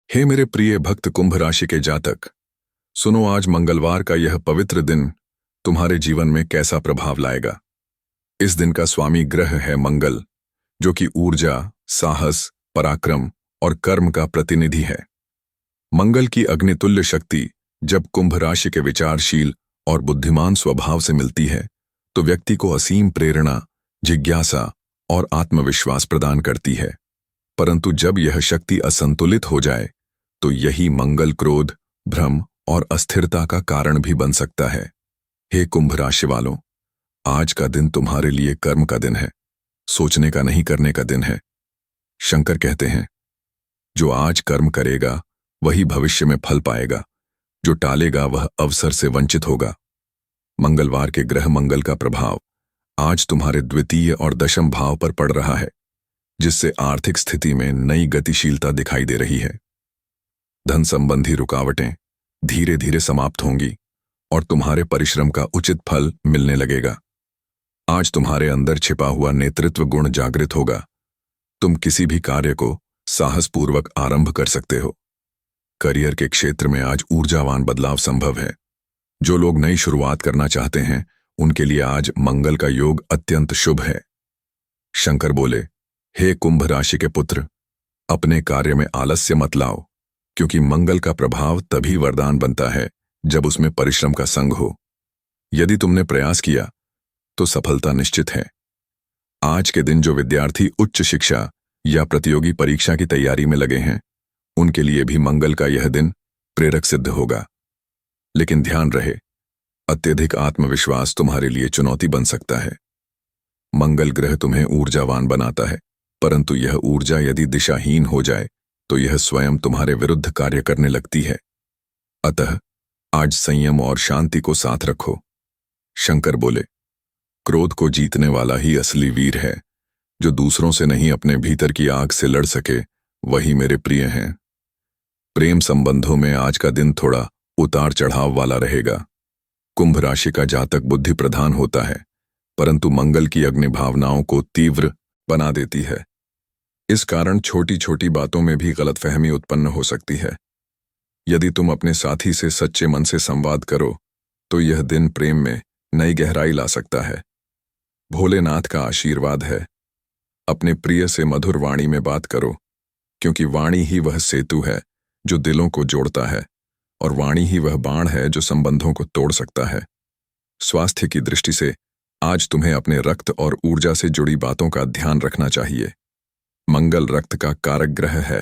हे मेरे प्रिय भक्त कुंभ राशि के जातक, सुनो आज मंगलवार का यह पवित्र दिन तुम्हारे जीवन में कैसा प्रभाव लाएगा। इस दिन का स्वामी ग्रह है मंगल, जो कि ऊर्जा, साहस, पराक्रम और कर्म का प्रतिनिधि है। मंगल की अग्नितुल्य शक्ति जब कुंभ राशि के विचारशील और बुद्धिमान स्वभाव से मिलती है, तो व्यक्ति को असीम प्रेरणा, जिज्ञासा और आत्मविश्वास प्रदान करती है। परंतु जब यह शक्ति असंतुलित हो जाए, तो यही मंगल क्रोध, भ्रम और अस्थिरता का कारण भी बन सकता है। हे कुंभ राशि वालों, आज का दिन तुम्हारे लिए कर्म का दिन है, सोचने का नहीं करने का दिन है। शंकर कहते हैं, जो आज कर्म करेगा वही भविष्य में फल पाएगा, जो टालेगा वह अवसर से वंचित होगा। मंगलवार के ग्रह मंगल का प्रभाव आज तुम्हारे द्वितीय और दशम भाव पर पड़ रहा है, जिससे आर्थिक स्थिति में नई गतिशीलता दिखाई दे रही है। धन संबंधी रुकावटें धीरे धीरे समाप्त होंगी और तुम्हारे परिश्रम का उचित फल मिलने लगेगा। आज तुम्हारे अंदर छिपा हुआ नेतृत्व गुण जागृत होगा। तुम किसी भी कार्य को साहसपूर्वक आरंभ कर सकते हो। करियर के क्षेत्र में आज ऊर्जावान बदलाव संभव है। जो लोग नई शुरुआत करना चाहते हैं, उनके लिए आज मंगल का योग अत्यंत शुभ है। शंकर बोले, हे कुंभ राशि के पुत्र, अपने कार्य में आलस्य मत लाओ, क्योंकि मंगल का प्रभाव तभी वरदान बनता है जब उसमें परिश्रम का संग हो। यदि तुमने प्रयास किया तो सफलता निश्चित है। आज के दिन जो विद्यार्थी उच्च शिक्षा या प्रतियोगी परीक्षा की तैयारी में लगे हैं, उनके लिए भी मंगल का यह दिन प्रेरक सिद्ध होगा। लेकिन ध्यान रहे, अत्यधिक आत्मविश्वास तुम्हारे लिए चुनौती बन सकता है। मंगल ग्रह तुम्हें ऊर्जावान बनाता है, परंतु यह ऊर्जा यदि दिशाहीन हो जाए तो यह स्वयं तुम्हारे विरुद्ध कार्य करने लगती है। अतः आज संयम और शांति को साथ रखो। शंकर बोले, क्रोध को जीतने वाला ही असली वीर है। जो दूसरों से नहीं अपने भीतर की आग से लड़ सके, वही मेरे प्रिय हैं। प्रेम संबंधों में आज का दिन थोड़ा उतार चढ़ाव वाला रहेगा। कुंभ राशि का जातक बुद्धि प्रधान होता है, परंतु मंगल की अग्नि भावनाओं को तीव्र बना देती है। इस कारण छोटी छोटी बातों में भी गलतफहमी उत्पन्न हो सकती है। यदि तुम अपने साथी से सच्चे मन से संवाद करो, तो यह दिन प्रेम में नई गहराई ला सकता है। भोलेनाथ का आशीर्वाद है, अपने प्रिय से मधुर वाणी में बात करो, क्योंकि वाणी ही वह सेतु है जो दिलों को जोड़ता है, और वाणी ही वह बाण है जो संबंधों को तोड़ सकता है। स्वास्थ्य की दृष्टि से आज तुम्हें अपने रक्त और ऊर्जा से जुड़ी बातों का ध्यान रखना चाहिए। मंगल रक्त का कारक ग्रह है,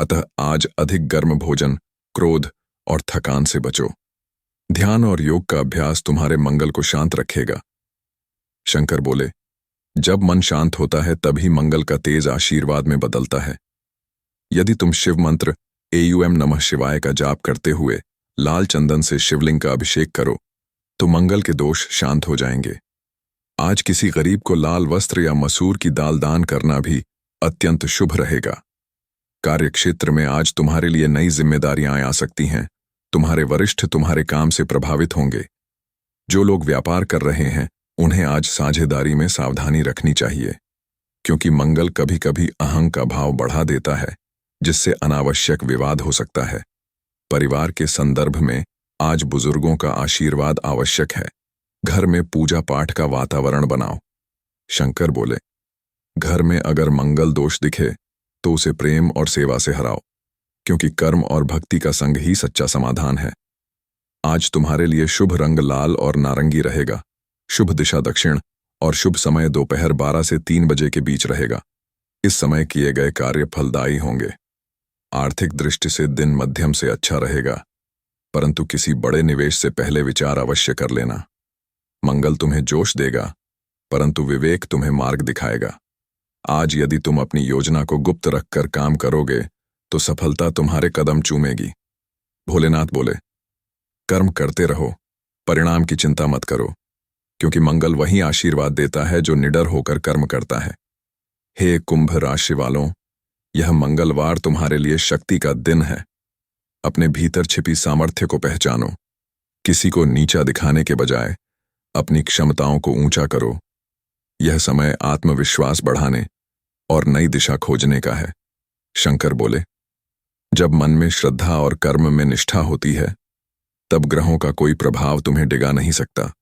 अतः आज अधिक गर्म भोजन, क्रोध और थकान से बचो। ध्यान और योग का अभ्यास तुम्हारे मंगल को शांत रखेगा। शंकर बोले, जब मन शांत होता है तभी मंगल का तेज आशीर्वाद में बदलता है। यदि तुम शिव मंत्र एयूएम नमः शिवाय का जाप करते हुए लाल चंदन से शिवलिंग का अभिषेक करो, तो मंगल के दोष शांत हो जाएंगे। आज किसी गरीब को लाल वस्त्र या मसूर की दाल दान करना भी अत्यंत शुभ रहेगा। कार्यक्षेत्र में आज तुम्हारे लिए नई जिम्मेदारियां आ सकती हैं। तुम्हारे वरिष्ठ तुम्हारे काम से प्रभावित होंगे। जो लोग व्यापार कर रहे हैं, उन्हें आज साझेदारी में सावधानी रखनी चाहिए, क्योंकि मंगल कभी कभी अहंकार का भाव बढ़ा देता है, जिससे अनावश्यक विवाद हो सकता है। परिवार के संदर्भ में आज बुजुर्गों का आशीर्वाद आवश्यक है। घर में पूजा पाठ का वातावरण बनाओ। शंकर बोले, घर में अगर मंगल दोष दिखे तो उसे प्रेम और सेवा से हराओ, क्योंकि कर्म और भक्ति का संग ही सच्चा समाधान है। आज तुम्हारे लिए शुभ रंग लाल और नारंगी रहेगा। शुभ दिशा दक्षिण और शुभ समय दोपहर 12 से 3 बजे के बीच रहेगा। इस समय किए गए कार्य फलदायी होंगे। आर्थिक दृष्टि से दिन मध्यम से अच्छा रहेगा, परंतु किसी बड़े निवेश से पहले विचार अवश्य कर लेना। मंगल तुम्हें जोश देगा, परंतु विवेक तुम्हें मार्ग दिखाएगा। आज यदि तुम अपनी योजना को गुप्त रखकर काम करोगे, तो सफलता तुम्हारे कदम चूमेगी। भोलेनाथ बोले, कर्म करते रहो, परिणाम की चिंता मत करो, क्योंकि मंगल वही आशीर्वाद देता है जो निडर होकर कर्म करता है। हे कुंभ राशि वालों, यह मंगलवार तुम्हारे लिए शक्ति का दिन है। अपने भीतर छिपी सामर्थ्य को पहचानो। किसी को नीचा दिखाने के बजाय अपनी क्षमताओं को ऊंचा करो। यह समय आत्मविश्वास बढ़ाने और नई दिशा खोजने का है। शंकर बोले, जब मन में श्रद्धा और कर्म में निष्ठा होती है, तब ग्रहों का कोई प्रभाव तुम्हें डिगा नहीं सकता।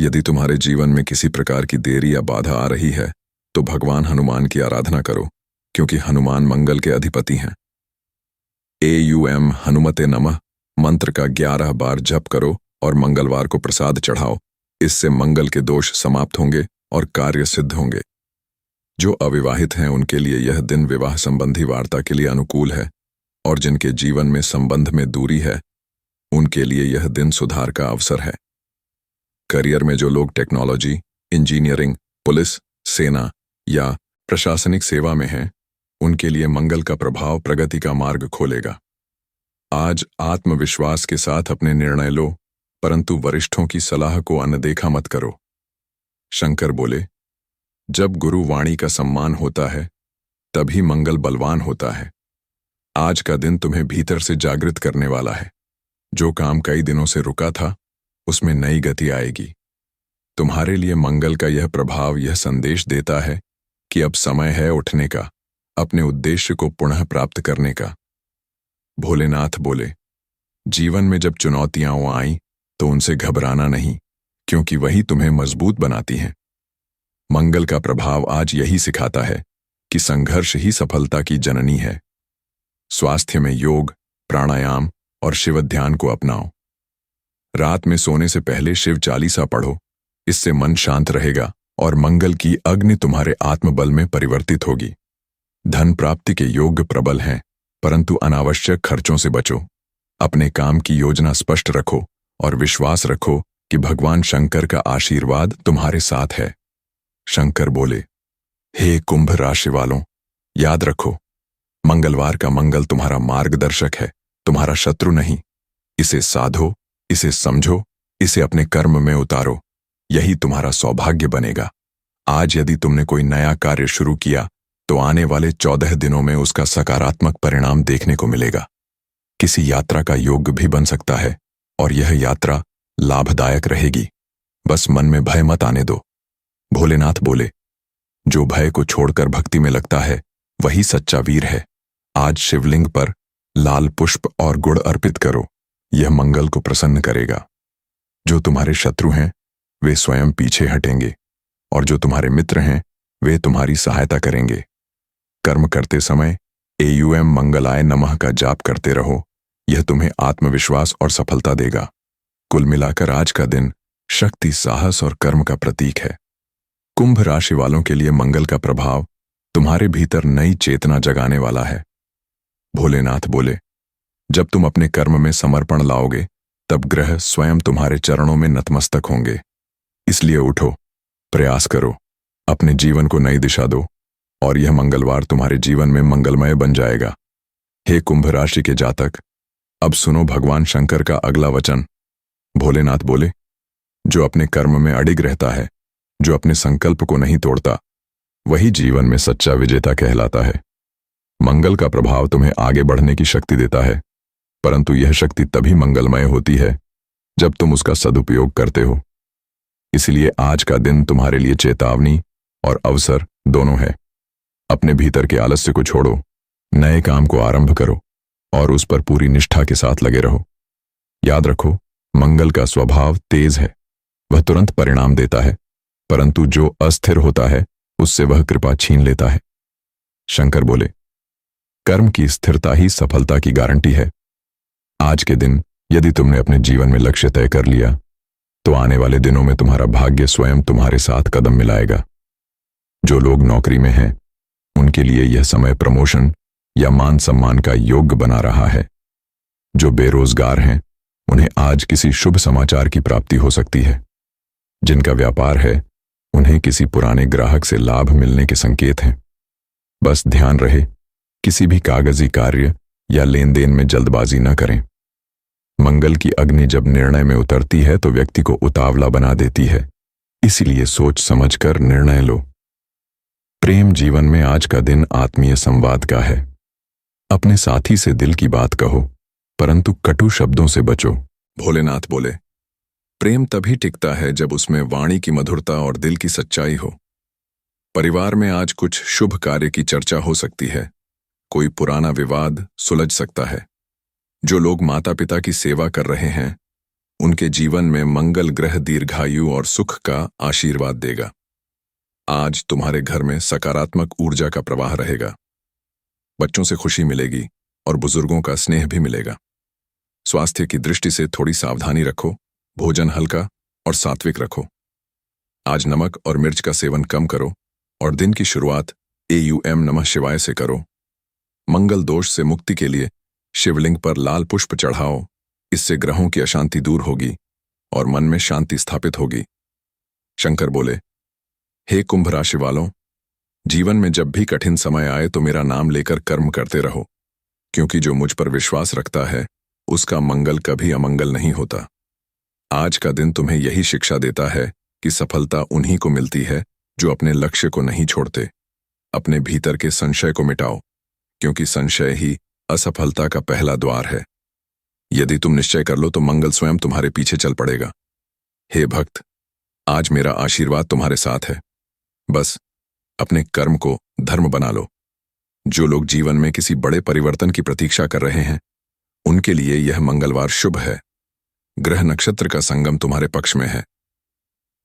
यदि तुम्हारे जीवन में किसी प्रकार की देरी या बाधा आ रही है, तो भगवान हनुमान की आराधना करो, क्योंकि हनुमान मंगल के अधिपति हैं। AUM हनुमते नमः मंत्र का 11 बार जप करो और मंगलवार को प्रसाद चढ़ाओ। इससे मंगल के दोष समाप्त होंगे और कार्य सिद्ध होंगे। जो अविवाहित हैं उनके लिए यह दिन विवाह संबंधी वार्ता के लिए अनुकूल है, और जिनके जीवन में संबंध में दूरी है उनके लिए यह दिन सुधार का अवसर है। करियर में जो लोग टेक्नोलॉजी, इंजीनियरिंग, पुलिस, सेना या प्रशासनिक सेवा में हैं, उनके लिए मंगल का प्रभाव प्रगति का मार्ग खोलेगा। आज आत्मविश्वास के साथ अपने निर्णय लो, परंतु वरिष्ठों की सलाह को अनदेखा मत करो। शंकर बोले, जब गुरु वाणी का सम्मान होता है, तभी मंगल बलवान होता है। आज का दिन तुम्हें भीतर से जागृत करने वाला है। जो काम कई दिनों से रुका था, उसमें नई गति आएगी। तुम्हारे लिए मंगल का यह प्रभाव यह संदेश देता है कि अब समय है उठने का, अपने उद्देश्य को पुनः प्राप्त करने का। भोलेनाथ बोले, जीवन में जब चुनौतियां आईं तो उनसे घबराना नहीं, क्योंकि वही तुम्हें मजबूत बनाती हैं। मंगल का प्रभाव आज यही सिखाता है कि संघर्ष ही सफलता की जननी है। स्वास्थ्य में योग, प्राणायाम और शिव ध्यान को अपनाओ। रात में सोने से पहले शिव चालीसा पढ़ो, इससे मन शांत रहेगा और मंगल की अग्नि तुम्हारे आत्मबल में परिवर्तित होगी। धन प्राप्ति के योग प्रबल हैं, परंतु अनावश्यक खर्चों से बचो। अपने काम की योजना स्पष्ट रखो और विश्वास रखो कि भगवान शंकर का आशीर्वाद तुम्हारे साथ है। शंकर बोले, हे कुंभ राशि वालों, याद रखो, मंगलवार का मंगल तुम्हारा मार्गदर्शक है, तुम्हारा शत्रु नहीं। इसे साधो, इसे समझो, इसे अपने कर्म में उतारो। यही तुम्हारा सौभाग्य बनेगा। आज यदि तुमने कोई नया कार्य शुरू किया, तो आने वाले 14 दिनों में उसका सकारात्मक परिणाम देखने को मिलेगा। किसी यात्रा का योग भी बन सकता है और यह यात्रा लाभदायक रहेगी। बस मन में भय मत आने दो। भोलेनाथ बोले, जो भय को छोड़कर भक्ति में लगता है वही सच्चा वीर है। आज शिवलिंग पर लाल पुष्प और गुड़ अर्पित करो, यह मंगल को प्रसन्न करेगा। जो तुम्हारे शत्रु हैं वे स्वयं पीछे हटेंगे, और जो तुम्हारे मित्र हैं वे तुम्हारी सहायता करेंगे। कर्म करते समय AUM मंगलाय नमः का जाप करते रहो, यह तुम्हें आत्मविश्वास और सफलता देगा। कुल मिलाकर आज का दिन शक्ति, साहस और कर्म का प्रतीक है। कुंभ राशि वालों के लिए मंगल का प्रभाव तुम्हारे भीतर नई चेतना जगाने वाला है। भोलेनाथ बोले, जब तुम अपने कर्म में समर्पण लाओगे, तब ग्रह स्वयं तुम्हारे चरणों में नतमस्तक होंगे। इसलिए उठो, प्रयास करो, अपने जीवन को नई दिशा दो, और यह मंगलवार तुम्हारे जीवन में मंगलमय बन जाएगा। हे कुंभ राशि के जातक, अब सुनो भगवान शंकर का अगला वचन। भोलेनाथ बोले, जो अपने कर्म में अडिग रहता है, जो अपने संकल्प को नहीं तोड़ता, वही जीवन में सच्चा विजेता कहलाता है। मंगल का प्रभाव तुम्हें आगे बढ़ने की शक्ति देता है, परंतु यह शक्ति तभी मंगलमय होती है जब तुम उसका सदुपयोग करते हो। इसलिए आज का दिन तुम्हारे लिए चेतावनी और अवसर दोनों है। अपने भीतर के आलस्य को छोड़ो, नए काम को आरंभ करो और उस पर पूरी निष्ठा के साथ लगे रहो। याद रखो, मंगल का स्वभाव तेज है, वह तुरंत परिणाम देता है, परंतु जो अस्थिर होता है उससे वह कृपा छीन लेता है। शंकर बोले, कर्म की स्थिरता ही सफलता की गारंटी है। आज के दिन यदि तुमने अपने जीवन में लक्ष्य तय कर लिया, तो आने वाले दिनों में तुम्हारा भाग्य स्वयं तुम्हारे साथ कदम मिलाएगा। जो लोग नौकरी में हैं, उनके लिए यह समय प्रमोशन या मान सम्मान का योग्य बना रहा है। जो बेरोजगार हैं, उन्हें आज किसी शुभ समाचार की प्राप्ति हो सकती है। जिनका व्यापार है, उन्हें किसी पुराने ग्राहक से लाभ मिलने के संकेत हैं। बस ध्यान रहे, किसी भी कागजी कार्य या लेन देन में जल्दबाजी न करें। मंगल की अग्नि जब निर्णय में उतरती है तो व्यक्ति को उतावला बना देती है, इसलिए सोच समझकर निर्णय लो। प्रेम जीवन में आज का दिन आत्मीय संवाद का है। अपने साथी से दिल की बात कहो, परंतु कटु शब्दों से बचो। भोलेनाथ बोले, प्रेम तभी टिकता है जब उसमें वाणी की मधुरता और दिल की सच्चाई हो। परिवार में आज कुछ शुभ कार्य की चर्चा हो सकती है। कोई पुराना विवाद सुलझ सकता है। जो लोग माता पिता की सेवा कर रहे हैं उनके जीवन में मंगल ग्रह दीर्घायु और सुख का आशीर्वाद देगा। आज तुम्हारे घर में सकारात्मक ऊर्जा का प्रवाह रहेगा। बच्चों से खुशी मिलेगी और बुजुर्गों का स्नेह भी मिलेगा। स्वास्थ्य की दृष्टि से थोड़ी सावधानी रखो, भोजन हल्का और सात्विक रखो। आज नमक और मिर्च का सेवन कम करो और दिन की शुरुआत AUM नमः शिवाय से करो। मंगल दोष से मुक्ति के लिए शिवलिंग पर लाल पुष्प चढ़ाओ, इससे ग्रहों की अशांति दूर होगी और मन में शांति स्थापित होगी। शंकर बोले, हे कुंभ राशि वालों, जीवन में जब भी कठिन समय आए तो मेरा नाम लेकर कर्म करते रहो, क्योंकि जो मुझ पर विश्वास रखता है उसका मंगल कभी अमंगल नहीं होता। आज का दिन तुम्हें यही शिक्षा देता है कि सफलता उन्हीं को मिलती है जो अपने लक्ष्य को नहीं छोड़ते। अपने भीतर के संशय को मिटाओ, क्योंकि संशय ही असफलता का पहला द्वार है। यदि तुम निश्चय कर लो तो मंगल स्वयं तुम्हारे पीछे चल पड़ेगा। हे भक्त, आज मेरा आशीर्वाद तुम्हारे साथ है। बस अपने कर्म को धर्म बना लो। जो लोग जीवन में किसी बड़े परिवर्तन की प्रतीक्षा कर रहे हैं उनके लिए यह मंगलवार शुभ है। ग्रह नक्षत्र का संगम तुम्हारे पक्ष में है।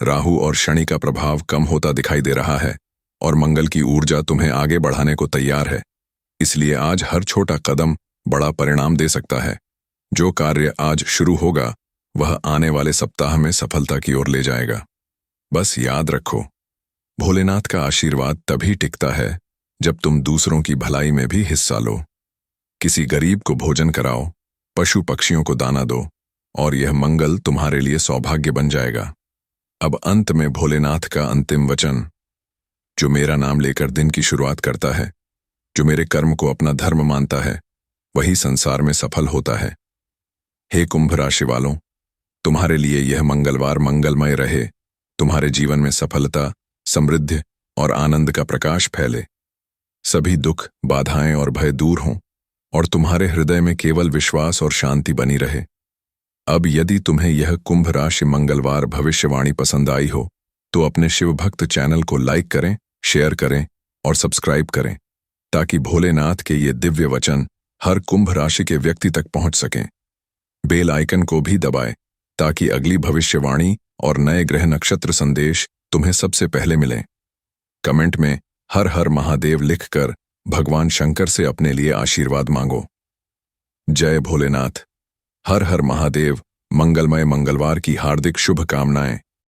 राहु और शनि का प्रभाव कम होता दिखाई दे रहा है और मंगल की ऊर्जा तुम्हें आगे बढ़ाने को तैयार है। इसलिए आज हर छोटा कदम बड़ा परिणाम दे सकता है। जो कार्य आज शुरू होगा वह आने वाले सप्ताह में सफलता की ओर ले जाएगा। बस याद रखो, भोलेनाथ का आशीर्वाद तभी टिकता है जब तुम दूसरों की भलाई में भी हिस्सा लो। किसी गरीब को भोजन कराओ, पशु पक्षियों को दाना दो और यह मंगल तुम्हारे लिए सौभाग्य बन जाएगा। अब अंत में भोलेनाथ का अंतिम वचन। जो मेरा नाम लेकर दिन की शुरुआत करता है, जो मेरे कर्म को अपना धर्म मानता है, वही संसार में सफल होता है। हे कुंभ राशि वालों, तुम्हारे लिए यह मंगलवार मंगलमय रहे। तुम्हारे जीवन में सफलता, समृद्धि और आनंद का प्रकाश फैले। सभी दुख, बाधाएं और भय दूर हों और तुम्हारे हृदय में केवल विश्वास और शांति बनी रहे। अब यदि तुम्हें यह कुंभ राशि मंगलवार भविष्यवाणी पसंद आई हो तो अपने शिव भक्त चैनल को लाइक करें, शेयर करें और सब्सक्राइब करें, ताकि भोलेनाथ के ये दिव्य वचन हर कुंभ राशि के व्यक्ति तक पहुंच सकें। बेल आइकन को भी दबाएं ताकि अगली भविष्यवाणी और नए ग्रह नक्षत्र संदेश तुम्हें सबसे पहले मिलें। कमेंट में हर हर महादेव लिखकर भगवान शंकर से अपने लिए आशीर्वाद मांगो। जय भोलेनाथ। हर हर महादेव। मंगलमय मंगलवार की हार्दिक शुभकामनाएं।